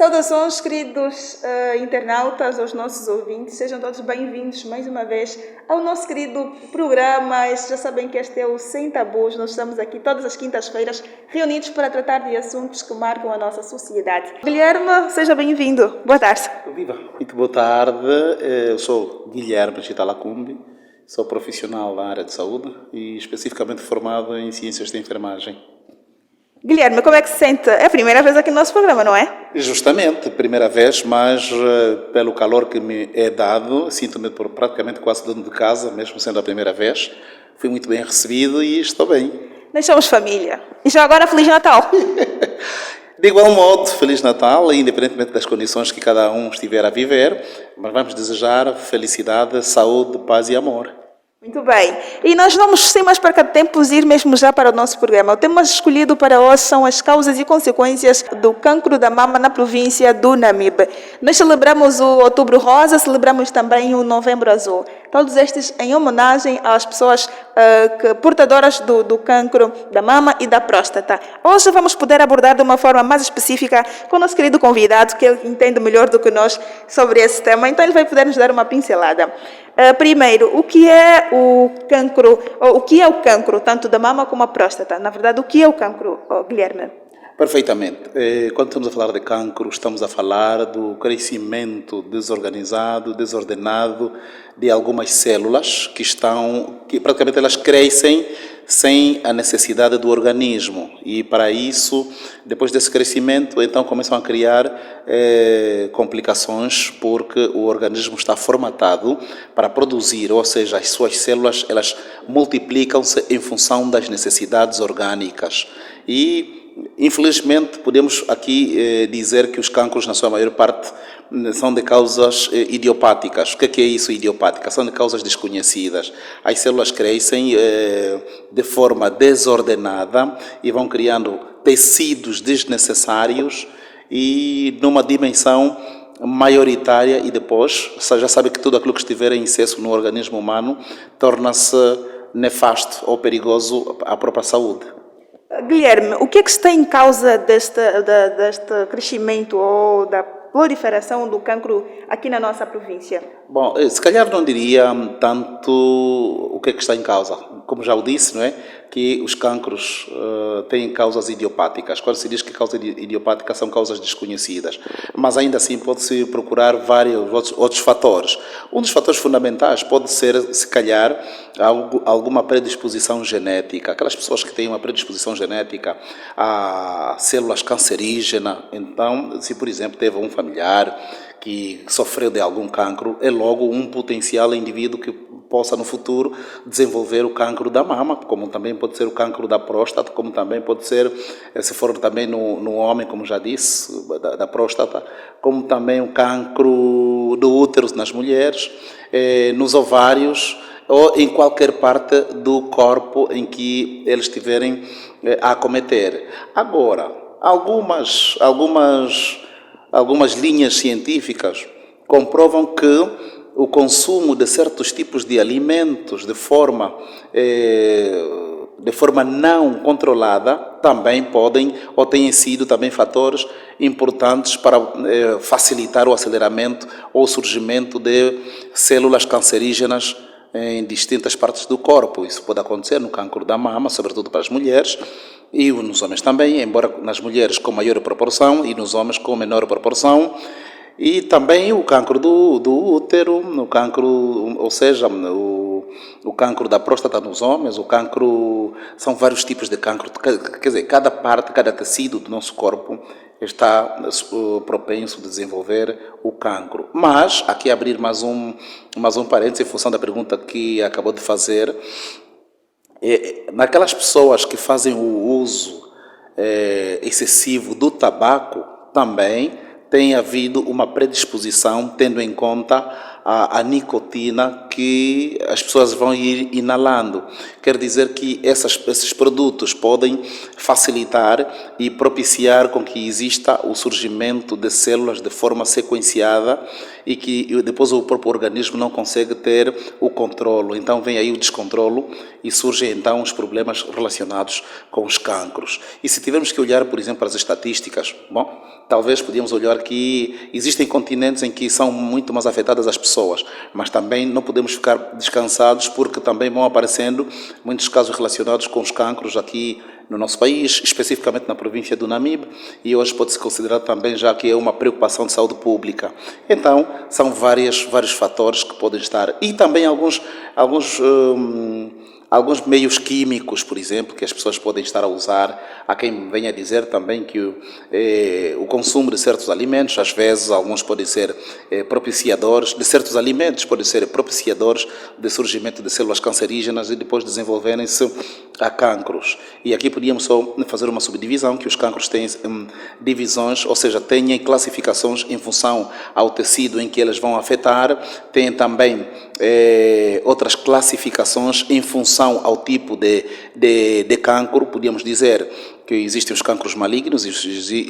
Saudações, queridos internautas, aos nossos ouvintes. Sejam todos bem-vindos mais uma vez ao nosso querido programa. Já sabem que este é o Sem Tabus. Nós estamos aqui todas as quintas-feiras reunidos para tratar de assuntos que marcam a nossa sociedade. Guilherme, seja bem-vindo. Boa tarde. Viva! Muito boa tarde. Eu sou Guilherme Chitalacumbi, sou profissional da área de saúde e especificamente formado em ciências de enfermagem. Guilherme, como é que se sente? É a primeira vez aqui no nosso programa, não é? Justamente, primeira vez, mas pelo calor que me é dado, sinto-me por praticamente quase dono de casa, mesmo sendo a primeira vez. Fui muito bem recebido e estou bem. Nós somos família. E já agora, Feliz Natal! De igual modo, Feliz Natal, independentemente das condições que cada um estiver a viver, mas vamos desejar felicidade, saúde, paz e amor. Muito bem. E nós vamos, sem mais perca de tempo, ir mesmo já para o nosso programa. O tema escolhido para hoje são as causas e consequências do cancro da mama na província do Namibe. Nós celebramos o Outubro Rosa, celebramos também o Novembro Azul. Todos estes em homenagem às pessoas portadoras do cancro da mama e da próstata. Hoje vamos poder abordar de uma forma mais específica com o nosso querido convidado, que ele entende melhor do que nós sobre esse tema. Então ele vai poder nos dar uma pincelada. Primeiro, o que é o cancro, ou o que é o cancro, tanto da mama como a próstata? Na verdade, o que é o cancro, Guilherme? Perfeitamente. Quando estamos a falar de cancro, estamos a falar do crescimento desorganizado, desordenado de algumas células que praticamente elas crescem sem a necessidade do organismo. E para isso, depois desse crescimento, então começam a criar complicações, porque o organismo está formatado para produzir, ou seja, as suas células elas multiplicam-se em função das necessidades orgânicas. E infelizmente, podemos aqui dizer que os cancros, na sua maior parte, são de causas idiopáticas. O que é isso, idiopática? São de causas desconhecidas. As células crescem de forma desordenada e vão criando tecidos desnecessários e numa dimensão maioritária e depois, você já sabe que tudo aquilo que estiver em excesso no organismo humano torna-se nefasto ou perigoso à própria saúde. Guilherme, o que é que está em causa deste crescimento ou da proliferação do cancro aqui na nossa província? Bom, se calhar não diria tanto o que é que está em causa. Como já o disse, não é? Que os cancros têm causas idiopáticas. Quando se diz que causas idiopáticas são causas desconhecidas. Mas ainda assim pode-se procurar vários outros fatores. Um dos fatores fundamentais pode ser, se calhar, alguma predisposição genética. Aquelas pessoas que têm uma predisposição genética a células cancerígenas. Então, se por exemplo teve um familiar que sofreu de algum cancro, é logo um potencial indivíduo que possa no futuro desenvolver o cancro da mama, como também pode ser o cancro da próstata, como também pode ser, se for também no homem, como já disse, da próstata, como também o cancro do útero nas mulheres, nos ovários ou em qualquer parte do corpo em que eles estiverem a acometer. Agora, algumas linhas científicas comprovam que o consumo de certos tipos de alimentos de forma não controlada também podem ou têm sido também fatores importantes para facilitar o aceleramento ou o surgimento de células cancerígenas em distintas partes do corpo. Isso pode acontecer no cancro da mama, sobretudo para as mulheres, e nos homens também, embora nas mulheres com maior proporção e nos homens com menor proporção. E também o cancro do útero, o cancro, ou seja, o cancro da próstata nos homens, são vários tipos de cancro. Quer dizer, cada parte, cada tecido do nosso corpo está propenso a desenvolver o cancro. Mas, aqui abrir mais um parênteses em função da pergunta que acabou de fazer, naquelas pessoas que fazem o uso excessivo do tabaco, também tem havido uma predisposição, tendo em conta a nicotina que as pessoas vão ir inalando. Quer dizer que esses produtos podem facilitar e propiciar com que exista o surgimento de células de forma sequenciada e que depois o próprio organismo não consegue ter o controlo. Então vem aí o descontrolo e surgem então os problemas relacionados com os cancros. E se tivermos que olhar, por exemplo, para as estatísticas, bom, talvez podíamos olhar que existem continentes em que são muito mais afetadas as pessoas, mas também não podemos ficar descansados porque também vão aparecendo muitos casos relacionados com os cancros aqui no nosso país, especificamente na província do Namibe, e hoje pode-se considerar também já que é uma preocupação de saúde pública. Então, são vários fatores que podem estar. E também alguns meios químicos, por exemplo, que as pessoas podem estar a usar. Há quem venha dizer também que o consumo de certos alimentos, às vezes, alguns podem ser propiciadores, de certos alimentos podem ser propiciadores de surgimento de células cancerígenas e depois desenvolverem-se a cancros. E aqui podíamos só fazer uma subdivisão, que os cancros têm divisões, ou seja, têm classificações em função ao tecido em que eles vão afetar, têm também outras classificações em função ao tipo de cancro. Podíamos dizer que existem os cancros malignos e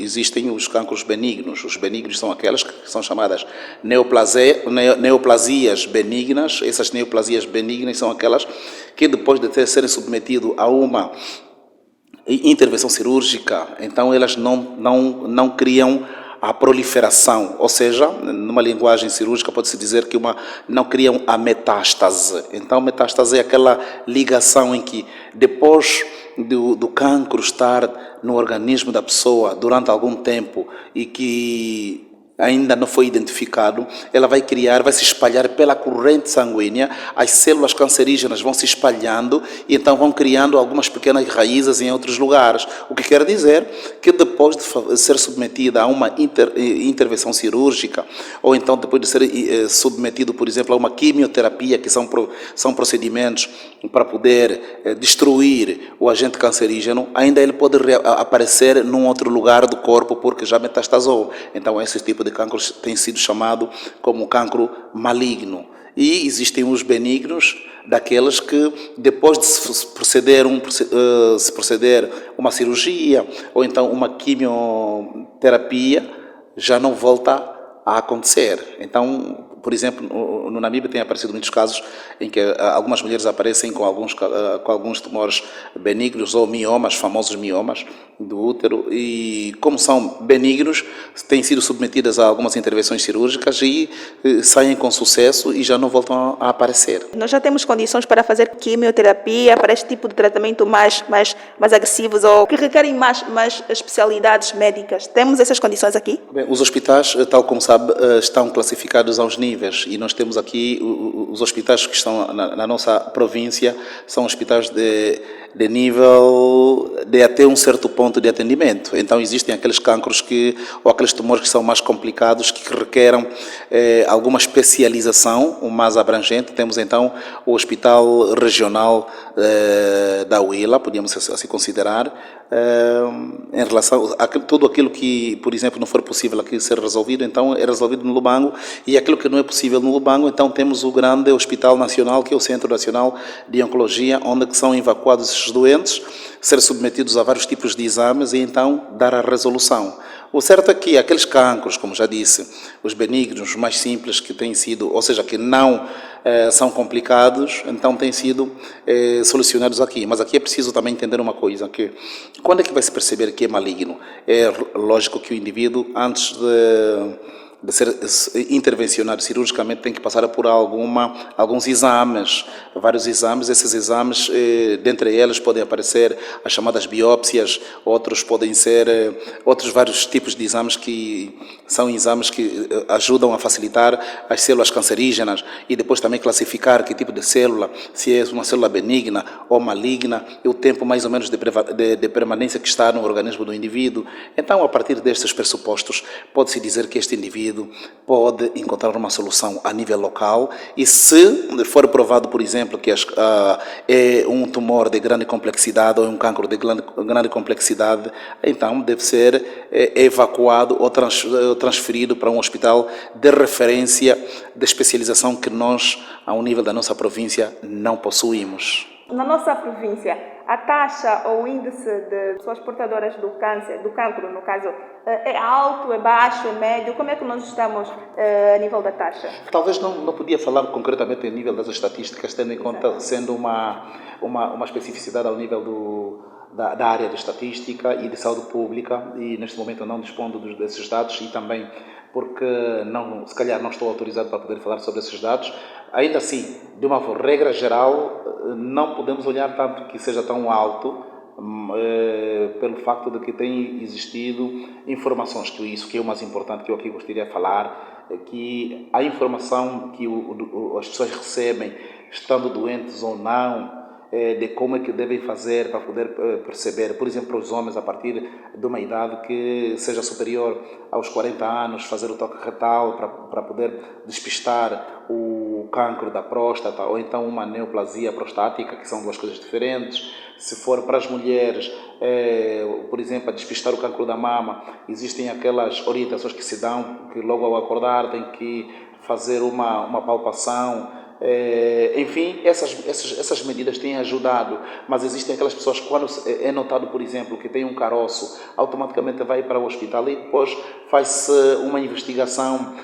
existem os cancros benignos. Os benignos são aquelas que são chamadas neoplasias benignas. Essas neoplasias benignas são aquelas que depois de serem submetidos a uma intervenção cirúrgica, então elas não criam a proliferação, ou seja, numa linguagem cirúrgica pode-se dizer que não criam a metástase. Então, metástase é aquela ligação em que depois do cancro estar no organismo da pessoa durante algum tempo e que ainda não foi identificado, ela vai se espalhar pela corrente sanguínea, as células cancerígenas vão se espalhando e então vão criando algumas pequenas raízes em outros lugares. O que quer dizer que depois de ser submetida a uma intervenção cirúrgica, ou então depois de ser submetido, por exemplo, a uma quimioterapia, que são procedimentos para poder destruir o agente cancerígeno, ainda ele pode aparecer num outro lugar do corpo porque já metastasou. Então esse tipo de câncer tem sido chamado como cancro maligno. E existem os benignos, daqueles que depois de se proceder uma cirurgia ou então uma quimioterapia, já não volta a acontecer. Então, por exemplo, no Namibe tem aparecido muitos casos em que algumas mulheres aparecem com alguns tumores benignos ou miomas, famosos miomas do útero, e como são benignos, têm sido submetidas a algumas intervenções cirúrgicas e saem com sucesso e já não voltam a aparecer. Nós já temos condições para fazer quimioterapia, para este tipo de tratamento mais agressivos ou que requerem mais especialidades médicas. Temos essas condições aqui? Bem, os hospitais, tal como sabe, estão classificados aos níveis e nós temos aqui os hospitais que estão na nossa província, são hospitais de nível de até um certo ponto de atendimento. Então existem aqueles cancros ou aqueles tumores que são mais complicados, que requerem alguma especialização mais abrangente. Temos então o Hospital Regional da Huila, podíamos assim considerar, em relação a tudo aquilo que, por exemplo, não for possível aqui ser resolvido, então é resolvido no Lubango, e aquilo que não é possível no Lubango, então temos o grande Hospital Nacional, que é o Centro Nacional de Oncologia, onde são evacuados esses doentes, ser submetidos a vários tipos de exames e então dar a resolução. O certo é que aqueles cancros, como já disse, os benignos, os mais simples, que têm sido, ou seja, que não são complicados, então têm sido solucionados aqui. Mas aqui é preciso também entender uma coisa, que quando é que vai se perceber que é maligno? É lógico que o indivíduo, antes de ser intervencionado cirurgicamente, tem que passar por alguns exames, vários exames. Esses exames, dentre eles podem aparecer as chamadas biópsias, outros podem ser outros vários tipos de exames que são exames que ajudam a facilitar as células cancerígenas e depois também classificar que tipo de célula, se é uma célula benigna ou maligna, e o tempo mais ou menos de permanência que está no organismo do indivíduo. Então, a partir destes pressupostos, pode-se dizer que este indivíduo indivíduo pode encontrar uma solução a nível local e se for provado, por exemplo, que é um tumor de grande complexidade ou um cancro de grande complexidade, então deve ser evacuado ou transferido para um hospital de referência de especialização que nós, ao nível da nossa província, não possuímos. Na nossa província, a taxa ou o índice de pessoas portadoras do câncer, do cancro, no caso, é alto, é baixo, é médio? Como é que nós estamos a nível da taxa? Talvez não podia falar concretamente a nível das estatísticas, tendo em conta, sendo uma especificidade ao nível da área de estatística e de saúde pública, e neste momento eu não dispondo desses dados e também porque se calhar não estou autorizado para poder falar sobre esses dados. Ainda assim, de uma regra geral, não podemos olhar tanto que seja tão alto, pelo facto de que tem existido informações, que é o mais importante que eu aqui gostaria de falar, que a informação que as pessoas recebem, estando doentes ou não, de como é que devem fazer para poder perceber, por exemplo, para os homens a partir de uma idade que seja superior aos 40 anos, fazer o toque retal para poder despistar o cancro da próstata ou então uma neoplasia prostática, que são duas coisas diferentes. Se for para as mulheres, por exemplo, a despistar o cancro da mama, existem aquelas orientações que se dão, que logo ao acordar tem que fazer uma palpação. Enfim, essas medidas têm ajudado, mas existem aquelas pessoas que quando é notado, por exemplo, que tem um caroço, automaticamente vai para o hospital e depois faz-se uma investigação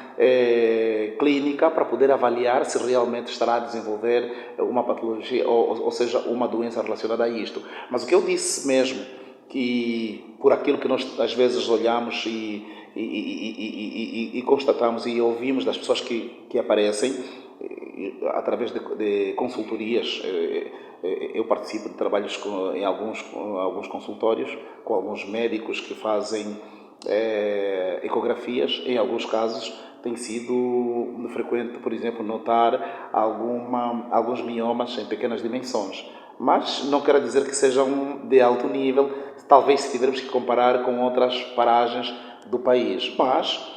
clínica para poder avaliar se realmente estará a desenvolver uma patologia, ou seja, uma doença relacionada a isto. Mas o que eu disse mesmo, que por aquilo que nós às vezes olhamos e constatamos e ouvimos das pessoas que aparecem, através de consultorias, eu participo de trabalhos em alguns consultórios, com alguns médicos que fazem ecografias. Em alguns casos tem sido frequente, por exemplo, notar alguns miomas em pequenas dimensões, mas não quer dizer que sejam de alto nível, talvez se tivermos que comparar com outras paragens do país, mas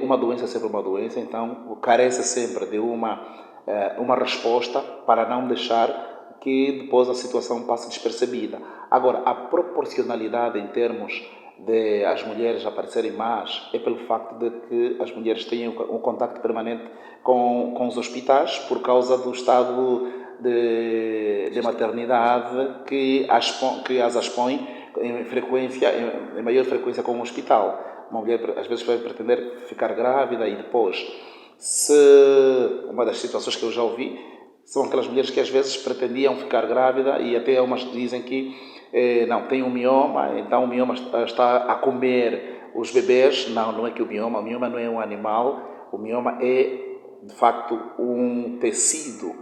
uma doença é sempre uma doença, então carece sempre de uma resposta para não deixar que depois a situação passe despercebida. Agora, a proporcionalidade em termos de as mulheres aparecerem mais é pelo facto de que as mulheres têm um contacto permanente com os hospitais por causa do estado de maternidade que as expõe em maior frequência com o hospital. Uma mulher às vezes vai pretender ficar grávida e depois, uma das situações que eu já ouvi, são aquelas mulheres que às vezes pretendiam ficar grávida e até umas dizem que não, tem um mioma, então o mioma está a comer os bebês. Não é que o mioma não é um animal, o mioma é de facto um tecido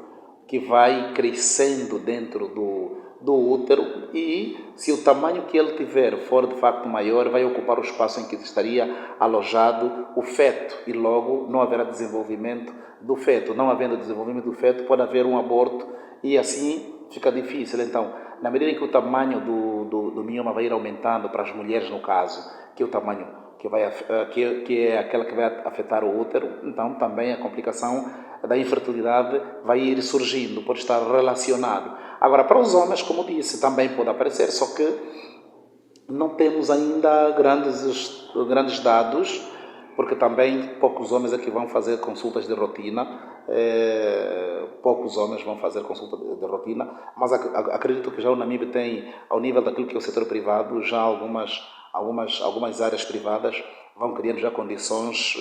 que vai crescendo dentro do útero e se o tamanho que ele tiver for de facto maior, vai ocupar o espaço em que estaria alojado o feto e logo não haverá desenvolvimento do feto. Não havendo desenvolvimento do feto, pode haver um aborto e assim fica difícil. Então, na medida em que o tamanho do mioma vai ir aumentando para as mulheres, no caso, que é o tamanho que é aquela que vai afetar o útero, então também a complicação da infertilidade vai ir surgindo, pode estar relacionado. Agora, para os homens, como disse, também pode aparecer, só que não temos ainda grandes dados, porque também poucos homens é que vão fazer consultas de rotina, poucos homens vão fazer consulta de rotina, mas acredito que já o Namibe tem, ao nível daquilo que é o setor privado, já algumas áreas privadas vão criando já condições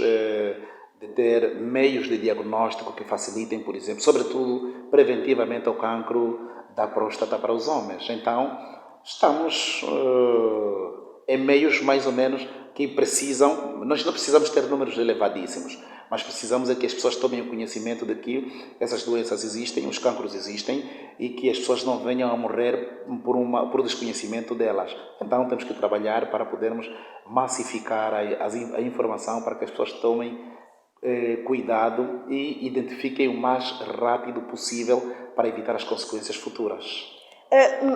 de ter meios de diagnóstico que facilitem, por exemplo, sobretudo preventivamente ao cancro da próstata para os homens. Então, estamos em meios mais ou menos que precisam, nós não precisamos ter números elevadíssimos, mas precisamos é que as pessoas tomem o conhecimento de que essas doenças existem, os cancros existem e que as pessoas não venham a morrer por desconhecimento delas. Então temos que trabalhar para podermos massificar a informação para que as pessoas tomem cuidado e identifiquem o mais rápido possível para evitar as consequências futuras.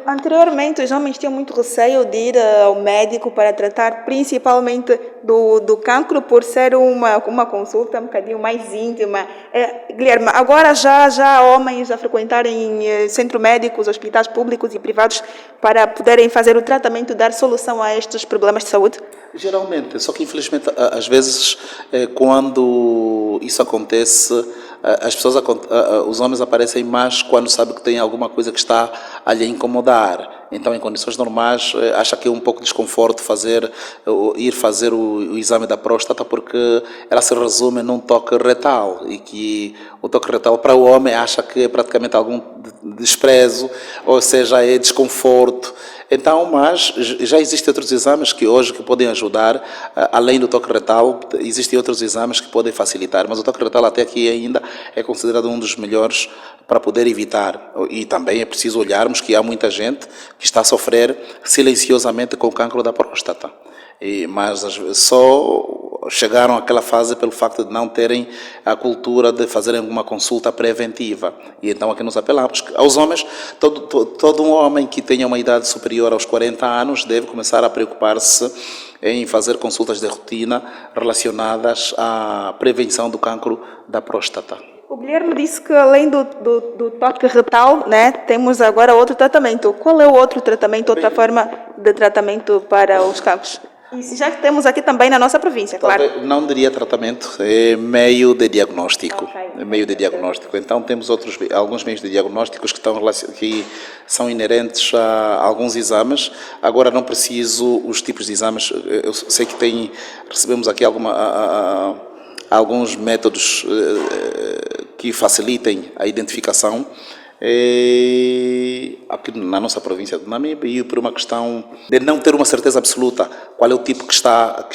Anteriormente, os homens tinham muito receio de ir ao médico para tratar principalmente do cancro, por ser uma consulta um bocadinho mais íntima. Guilherme, agora já há homens a frequentarem centros médicos, hospitais públicos e privados para poderem fazer o tratamento, dar solução a estes problemas de saúde? Geralmente, só que infelizmente às vezes quando isso acontece, as pessoas, os homens aparecem mais quando sabem que tem alguma coisa que está a lhe incomodar. Então, em condições normais, acha que é um pouco de desconforto ir fazer o exame da próstata, porque ela se resume num toque retal e que o toque retal para o homem acha que é praticamente algum desprezo, ou seja, é desconforto. Então, mas já existem outros exames que hoje que podem ajudar, além do toque retal, existem outros exames que podem facilitar, mas o toque retal até aqui ainda é considerado um dos melhores para poder evitar. E também é preciso olharmos que há muita gente que está a sofrer silenciosamente com o cancro da próstata. Mas só chegaram àquela fase pelo facto de não terem a cultura de fazerem uma consulta preventiva. E então aqui nós apelamos aos homens, todo um homem que tenha uma idade superior aos 40 anos deve começar a preocupar-se em fazer consultas de rotina relacionadas à prevenção do cancro da próstata. O Guilherme disse que além do toque retal, né, temos agora outro tratamento. Qual é o outro tratamento, outra forma de tratamento para os cancros? E já que temos aqui também na nossa província, claro. Não diria tratamento, é meio de diagnóstico. Ok. É meio de diagnóstico. Então temos alguns meios de diagnósticos que são inerentes a alguns exames. Agora não preciso os tipos de exames. Eu sei que recebemos aqui alguns métodos que facilitem a identificação aqui na nossa província do Namibe, e por uma questão de não ter uma certeza absoluta qual é o tipo que está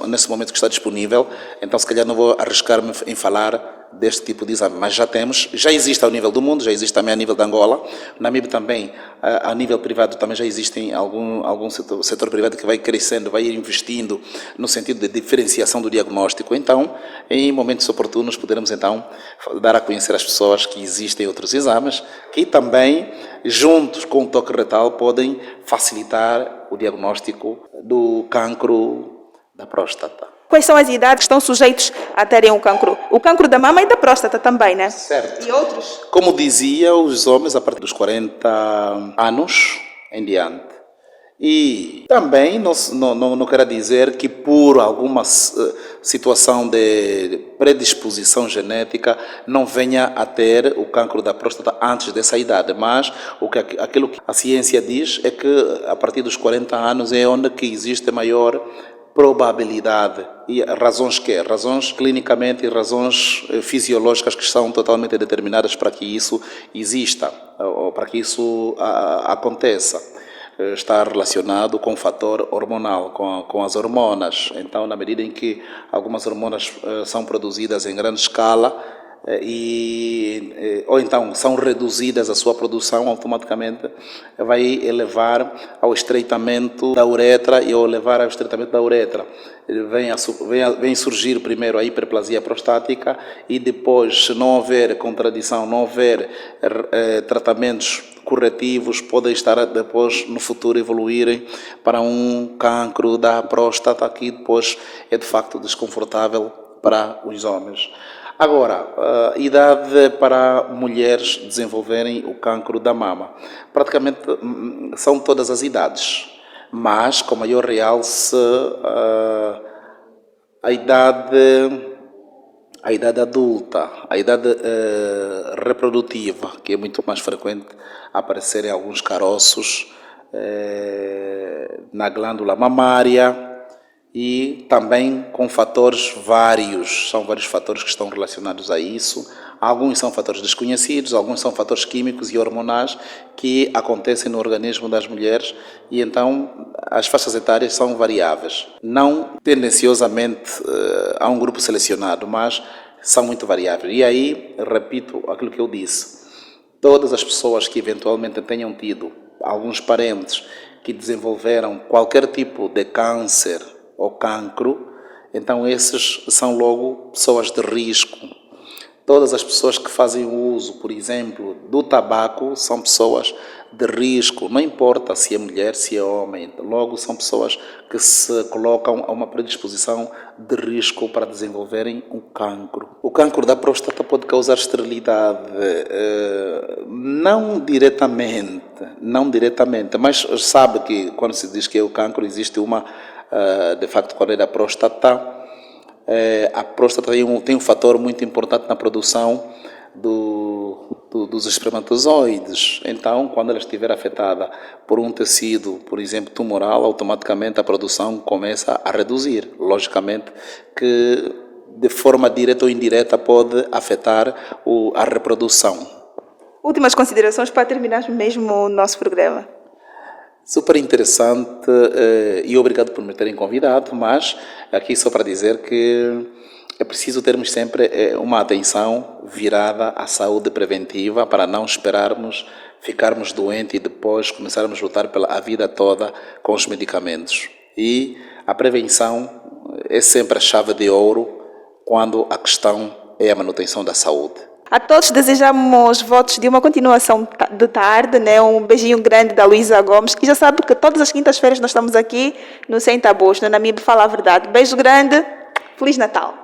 nesse momento que está disponível, então se calhar não vou arriscar-me em falar deste tipo de exame, mas já existe ao nível do mundo, já existe também a nível de Angola. Na Namibe também, a nível privado, também já existe algum setor privado que vai crescendo, vai ir investindo no sentido de diferenciação do diagnóstico. Então, em momentos oportunos, poderemos então dar a conhecer às pessoas que existem outros exames que também, juntos com o toque retal, podem facilitar o diagnóstico do cancro da próstata. Quais são as idades que estão sujeitos a terem o cancro? O cancro da mama e da próstata também, né? Certo. E outros? Como dizia, os homens a partir dos 40 anos em diante. E também não quero dizer que por alguma situação de predisposição genética não venha a ter o cancro da próstata antes dessa idade, mas aquilo que a ciência diz é que a partir dos 40 anos é onde que existe maior probabilidade. E razões clinicamente e razões fisiológicas que são totalmente determinadas para que isso exista, ou para que isso aconteça. Está relacionado com o fator hormonal, com as hormonas. Então, na medida em que algumas hormonas são produzidas em grande escala, ou então são reduzidas a sua produção, automaticamente vai elevar ao estreitamento da uretra, e ao levar ao estreitamento da uretra vem surgir primeiro a hiperplasia prostática, e depois, se não houver contradição, não houver tratamentos corretivos, podem estar depois no futuro evoluírem para um cancro da próstata, que depois é de facto desconfortável para os homens. Agora, a idade para mulheres desenvolverem o cancro da mama, praticamente são todas as idades, mas com maior realce a idade adulta, a idade reprodutiva, que é muito mais frequente aparecer em alguns caroços na glândula mamária, e também com fatores vários. São vários fatores que estão relacionados a isso. Alguns são fatores desconhecidos, alguns são fatores químicos e hormonais que acontecem no organismo das mulheres, e então as faixas etárias são variáveis. Não tendenciosamente a um grupo selecionado, mas são muito variáveis. E aí, repito aquilo que eu disse, todas as pessoas que eventualmente tenham tido alguns parentes que desenvolveram qualquer tipo de câncer ou cancro, então esses são logo pessoas de risco. Todas as pessoas que fazem o uso, por exemplo, do tabaco, são pessoas de risco, não importa se é mulher, se é homem, logo são pessoas que se colocam a uma predisposição de risco para desenvolverem um cancro. O cancro da próstata pode causar esterilidade, não diretamente, mas sabe que quando se diz que é o cancro, existe uma, de facto, quando é da próstata, a próstata tem um fator muito importante na produção dos espermatozoides. Então, quando ela estiver afetada por um tecido, por exemplo, tumoral, automaticamente a produção começa a reduzir. Logicamente que de forma direta ou indireta pode afetar a reprodução. Últimas considerações para terminar mesmo o nosso programa. Super interessante e obrigado por me terem convidado, mas aqui só para dizer que é preciso termos sempre uma atenção virada à saúde preventiva para não esperarmos ficarmos doentes e depois começarmos a lutar pela vida toda com os medicamentos. E a prevenção é sempre a chave de ouro quando a questão é a manutenção da saúde. A todos desejamos votos de uma continuação de tarde, né? Um beijinho grande da Luísa Gomes, que já sabe que todas as quintas-feiras nós estamos aqui no Sem Tabus, no Namibe Fala a Verdade. Beijo grande, Feliz Natal!